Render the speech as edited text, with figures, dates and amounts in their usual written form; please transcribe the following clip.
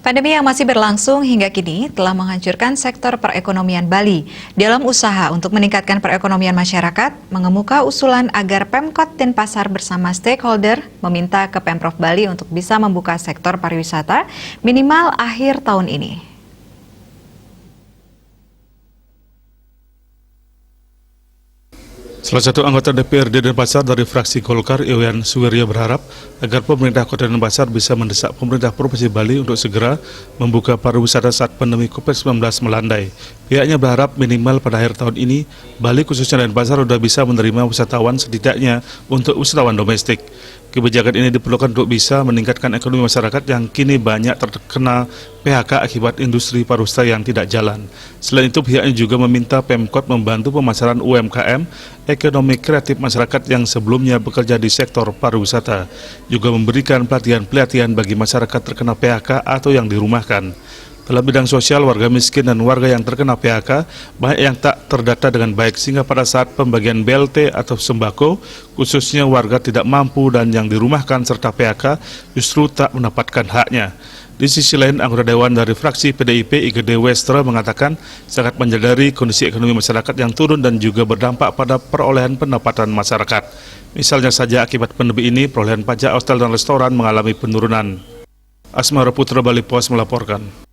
Pandemi yang masih berlangsung hingga kini telah menghancurkan sektor perekonomian Bali. Dalam usaha untuk meningkatkan perekonomian masyarakat, mengemuka usulan agar Pemkot Denpasar bersama stakeholder meminta ke Pemprov Bali untuk bisa membuka sektor pariwisata minimal akhir tahun ini. Salah satu anggota DPRD Denpasar dari fraksi Golkar, Iwan Suwiryo, berharap agar pemerintah Kota Denpasar bisa mendesak pemerintah Provinsi Bali untuk segera membuka pariwisata saat pandemi COVID-19 melandai. Pihaknya berharap minimal pada akhir tahun ini, Bali khususnya Denpasar sudah bisa menerima wisatawan setidaknya untuk wisatawan domestik. Kebijakan ini diperlukan untuk bisa meningkatkan ekonomi masyarakat yang kini banyak terkena PHK akibat industri pariwisata yang tidak jalan. Selain itu, pihaknya juga meminta Pemkot membantu pemasaran UMKM, ekonomi kreatif masyarakat yang sebelumnya bekerja di sektor pariwisata, juga memberikan pelatihan-pelatihan bagi masyarakat terkena PHK atau yang dirumahkan. Dalam bidang sosial, warga miskin dan warga yang terkena PHK banyak yang tak terdata dengan baik, sehingga pada saat pembagian BLT atau sembako, khususnya warga tidak mampu dan yang dirumahkan serta PHK justru tak mendapatkan haknya. Di sisi lain, anggota Dewan dari fraksi PDIP IGD Westra mengatakan sangat menyadari kondisi ekonomi masyarakat yang turun dan juga berdampak pada perolehan pendapatan masyarakat. Misalnya saja akibat pandemi ini, perolehan pajak hotel dan restoran mengalami penurunan. Asmara Putra, Bali Pos melaporkan.